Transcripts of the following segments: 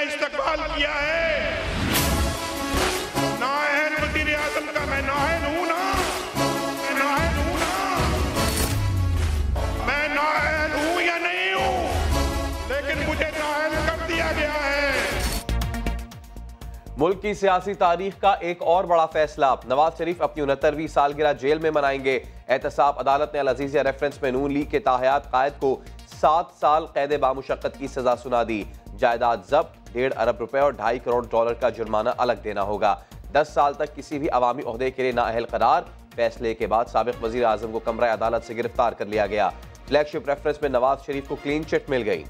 इस्तकबाल किया है। नाअहल वज़ीर आज़म का मैं नाअहल हूं ना, मैं नाअहल हूं ना, मैं नाअहल हूं या नहीं हूं, लेकिन मुझे नाअहल कर दिया गया है। मुल्क की सियासी तारीख का एक और बड़ा फैसला, नवाज शरीफ अपनी 69वीं सालगिरह जेल में मनाएंगे। एहतसाब अदालत ने अल अज़ीज़िया रेफरेंस में नून लीग के ताहयात कायद को 7 साल कैद बामुशक्कत की सजा सुना दी। जायदाद जब्त, 1.5 अरब रुपए और $2.5 करोड़ का जुर्माना अलग देना होगा। 10 साल तक किसी भी अवामी ओहदे के लिए नाअहल करार। फैसले के बाद साबिक वज़ीर आज़म को कमरा अदालत से गिरफ्तार कर लिया गया। फ्लैगशिप रेफरेंस में नवाज शरीफ को क्लीन चिट मिल गई।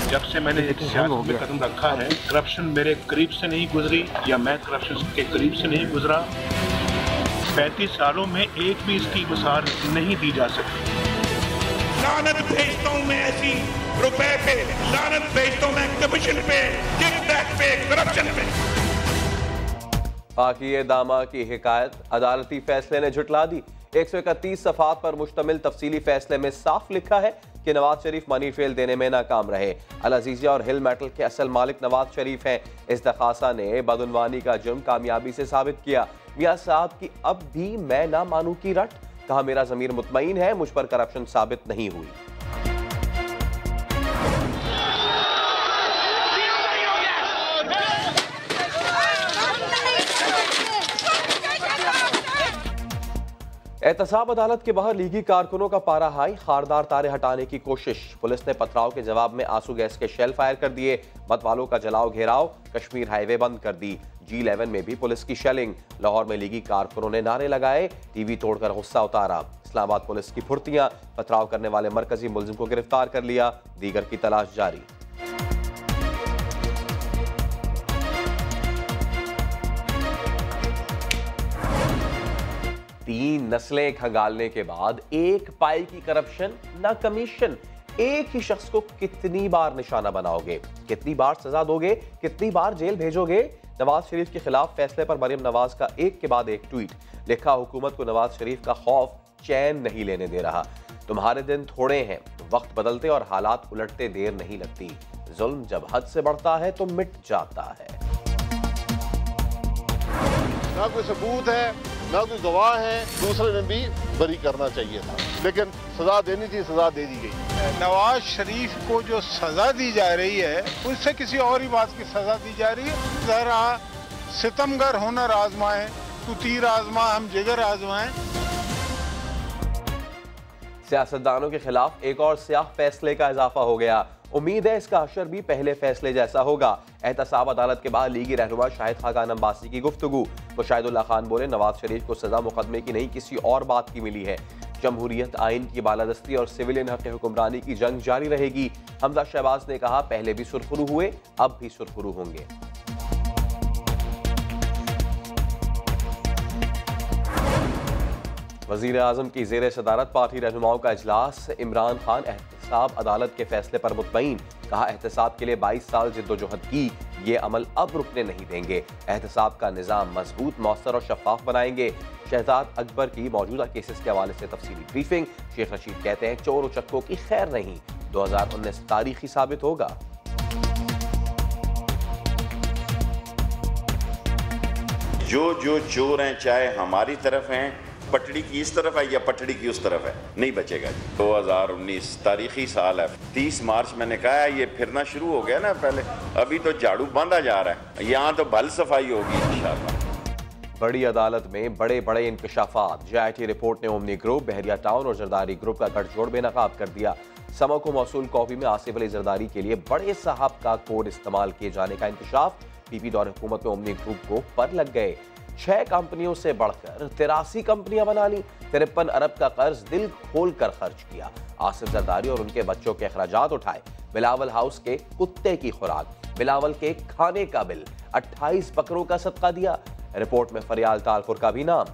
जब से मैंने सियासत में कदम रखा है, करप्शन मेरे करीब से नहीं गुजरी या मैं करप्शन के करीब से नहीं गुजरा। 35 सालों में एक भी इसकी मिसाल नहीं दी जा सकती। लानत भेजता हूं मैं ऐसी रुपए पे, लानत भेजता हूं मैं कमीशन पे, किकबैक पे, करप्शन पे। पाकिए दामा की हिकायत अदालती फैसले ने झुटला दी। 131 सफ़ात पर मुश्तमिल तफसीली फैसले में साफ लिखा है कि नवाज शरीफ मनी ट्रेल देने में नाकाम रहे। अल अज़ीज़िया और हिल मेटल के असल मालिक नवाज शरीफ हैं। इस दरखास्त ने बदउनवानी का जुर्म कामयाबी से साबित किया। मियां साहब की अब भी मैं ना मानू की रट, कहा मेरा ज़मीर मुतमईन है, मुझ पर करप्शन साबित नहीं हुई। एहतसाब अदालत के बाहर लीगी कारकुनों का पारा हाई, खारदार तारे हटाने की कोशिश। पुलिस ने पथराव के जवाब में आंसू गैस के शेल फायर कर दिए। मतवालों का जलाओ घेराव, कश्मीर हाईवे बंद कर दी। G11 में भी पुलिस की शेलिंग। लाहौर में लीगी कारकुनों ने नारे लगाए, टीवी तोड़कर गुस्सा उतारा। इस्लामाबाद पुलिस की फुर्तियां, पथराव करने वाले मरकजी मुलजिम को गिरफ्तार कर लिया, दीगर की तलाश जारी। तीन नस्लें खंगालने के बाद एक पाई की करप्शन ना कमीशन। एक ही शख्स को कितनी बार निशाना बनाओगे, कितनी बार सजा दोगे, कितनी बार जेल भेजोगे। नवाज शरीफ के खिलाफ फैसले पर मरियम नवाज का एक के बाद एक ट्वीट लिखा, हुकूमत को नवाज शरीफ का खौफ चैन नहीं लेने दे रहा। तुम्हारे दिन थोड़े हैं, वक्त बदलते और हालात उलटते देर नहीं लगती। जुल्म जब हद से बढ़ता है तो मिट जाता है। ना कोई सबूत है, ना कोई गवाह है, दूसरे ने भी बरी करना चाहिए था, लेकिन सजा देनी थी, सजा दे दी गई। नवाज शरीफ को जो सजा दी जा रही है उससे किसी और ही बात की सजा दी जा रही है। जरा सितमगर हुनर आजमाएं, तू तीर आजमा हम जिगर आजमाएं। सियासतदानों के खिलाफ एक और स्याह फैसले का इजाफा हो गया। उम्मीद है इसका असर भी पहले फैसले जैसा होगा। एहतसाब अदालत के बाद लीगी रहनुमा शाहिद खान अब्बासी की गुफ्तगू। तो शाहिदुल्लाह खान बोले, नवाज शरीफ को सजा मुकदमे की नहीं किसी और बात की मिली है। जमहूरियत, आइन की बालादस्ती और सिविलियन हक हुक्मरानी की जंग जारी रहेगी। हमजा शहबाज ने कहा, पहले भी सुरखरू हुए, अब भी सुरखरू होंगे। वज़ीर आज़म की ज़ेर सदारत पार्टी रहनुमाओं का इजलास। इमरान खान एहतसाब अदालत के फैसले पर मुतमईन, कहा एहतसाब के लिए 22 साल जिद्दोजहद की, ये अमल अब रुकने नहीं देंगे। एहतसाब का निज़ाम मजबूत, मौसर और शफाफ बनाएंगे। शहजाद अकबर की मौजूदा केसेस के हवाले से तफसीली ब्रीफिंग। शेख रशीद कहते हैं, चोर उचक्कों की खैर नहीं, 2019 तारीखी साबित होगा। जो चोर हैं, चाहे हमारी तरफ हैं, पटड़ी की इस तरफ है या पटड़ी की उस तरफ है, नहीं बचेगा। 2019 तारीखी साल है। 30 मार्च मैंने कहा है, ये फिरना शुरू हो गया ना। पहले अभी तो झाड़ू बांधा जा रहा है, यहाँ तो भल सफाई होगी इंशाल्लाह। बड़ी अदालत में बड़े बड़े इंकशाफात। JIT रिपोर्ट ने ओमनी ग्रुप, बहरिया टाउन और जरदारी ग्रुप का गठजोड़ बेनकाब कर दिया। समो को मौसूल कॉपी में आसिफ अली जरदारी के लिए बड़े साहब का कोड इस्तेमाल किए जाने का इंकशाफ। PP दौर हुकूमत में ओमनी ग्रुप को पर लग गए। 6 कंपनियों से बढ़कर 83 कंपनियां बना ली। 53 अरब का कर्ज दिल खोल कर खर्च किया। आसिफ जरदारी और उनके बच्चों के अखराजात उठाए। बिलावल हाउस के कुत्ते की खुराक, बिलावल के खाने का बिल, 28 बकरों का सदका दिया। रिपोर्ट में फरियाल तालपुर का भी नाम।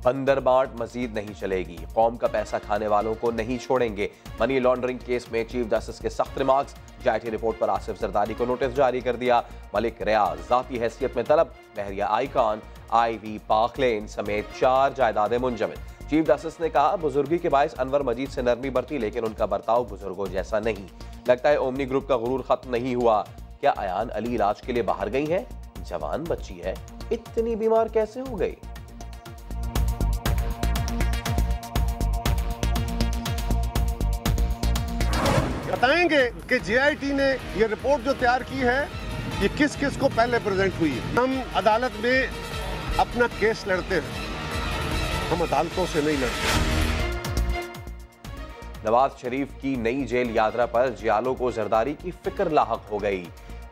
बंदर बांट मजीद नहीं चलेगी, कौम का पैसा खाने वालों को नहीं छोड़ेंगे। मनी लॉन्ड्रिंग केस में चीफ जस्टिस के सख्त रिमार्क्स। JIT रिपोर्ट पर आसिफ जरदारी को नोटिस जारी कर दिया। मलिक रियाज जाती हैसियत में तलब। बहरिया आइकॉन IV पार्क लेन समेत 4 जायदादें मुंजमद। चीफ जस्टिस ने कहा, बुजुर्गी के बायस अनवर मजीद से नरमी बरती, लेकिन उनका बर्ताव बुजुर्गों जैसा नहीं। लगता है ओमनी ग्रुप का गुरूर खत्म नहीं हुआ। क्या अयान अली इलाज के लिए बाहर गई हैं? जवान बच्ची है, इतनी बीमार कैसे हो गई? बताएंगे कि JIT ने ये रिपोर्ट जो तैयार की है, ये किस किस को पहले प्रेजेंट हुई है। हम अदालत में अपना केस लड़ते हैं, हम अदालतों से नहीं लड़ते। नवाज शरीफ की नई जेल यात्रा पर जियालो को जरदारी की फिक्र लाहक हो गई।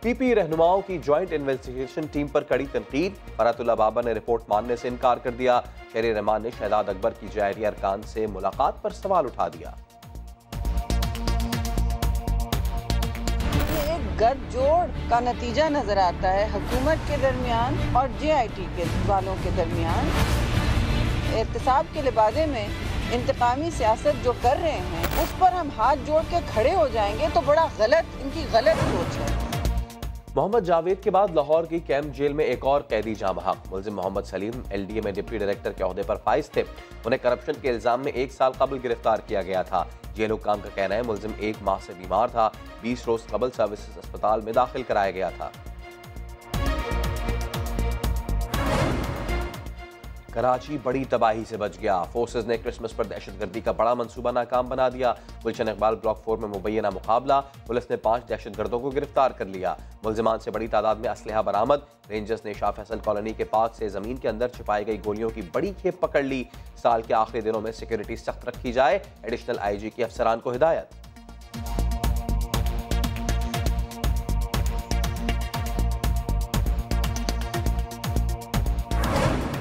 PP रहनुमाओं की ज्वाइंट इन्वेस्टिगेशन टीम पर कड़ी तनकीद। फरातुल्ला बाबर ने रिपोर्ट मानने से इनकार कर दिया। शहरी रहमान ने शहजाद अकबर की JIT अरकान से मुलाकात पर सवाल उठा दिया। गठजोड़ का नतीजा नजर आता है हुकूमत के दरमियान और JIT के वालों के दरमियान। एहतसाब के लिबादे में इंतकामी सियासत जो कर रहे हैं, उस पर हम हाथ जोड़ के खड़े हो जाएंगे तो बड़ा गलत, इनकी गलत सोच है। मोहम्मद जावेद के बाद लाहौर की कैंप जेल में एक और कैदी जाँ बहक। मुलजिम मोहम्मद सलीम LDA में डिप्टी डायरेक्टर के ओहदे पर फाइज थे। उन्हें करप्शन के इल्जाम में 1 साल कबल गिरफ्तार किया गया था। जेल हुक्काम का कहना है मुलजिम 1 माह से बीमार था। 20 रोज कबल सर्विसेज अस्पताल में दाखिल कराया गया था। कराची बड़ी तबाही से बच गया। फोर्सेज ने क्रिसमस पर दहशतगर्दी का बड़ा मंसूबा नाकाम बना दिया। गुलशन इकबाल ब्लॉक 4 में मुबैना मुकाबला। पुलिस ने 5 दहशतगर्दों को गिरफ्तार कर लिया। मुलजिमान से बड़ी तादाद में असलहा बरामद। रेंजर्स ने शाह फैसल कॉलोनी के पार्क से जमीन के अंदर छिपाई गई गोलियों की बड़ी खेप पकड़ ली। साल के आखिरी दिनों में सिक्योरिटी सख्त रखी जाए, एडिशनल IG की अफसरान को हिदायत।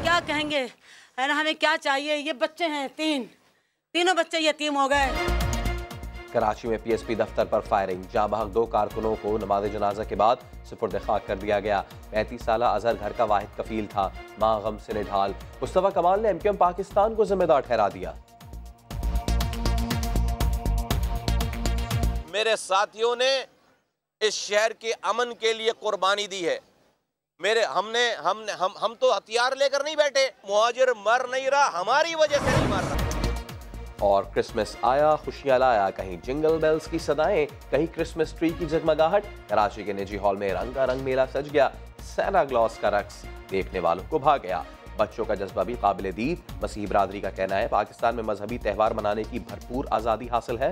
क्या कहेंगे है ना, हमें क्या चाहिए? ये बच्चे हैं, तीनों बच्चे यतीम हो गए। कराची में PSP दफ्तर पर फायरिंग। जाँ बहक 2 कारकुनों को नमाज जनाजा के बाद सुपुर्द खाक कर दिया गया। 35 साला अजहर घर का वाहिद कफील था। मां गम से निढाल। मुस्तफा कमाल ने MQM पाकिस्तान को जिम्मेदार ठहरा दिया। मेरे साथियों ने इस शहर के अमन के लिए कुर्बानी दी है। हम तो हथियार लेकर नहीं बैठे। मुहाजिर मर नहीं रहा, हमारी वजह से नहीं मर रहा। और क्रिसमस आया, खुशियां लाया। कहीं जिंगल बेल्स की सदाएं, कहीं क्रिसमस ट्री की जगमगाहट। कराची के निजी हॉल में रंगारंग मेला सज गया। सैंटा क्लॉज का रक्स देखने वालों को भा गया। बच्चों का जज्बा भी काबिल दीद। मसीही बरादरी का कहना है पाकिस्तान में मजहबी त्यौहार मनाने की भरपूर आज़ादी हासिल है।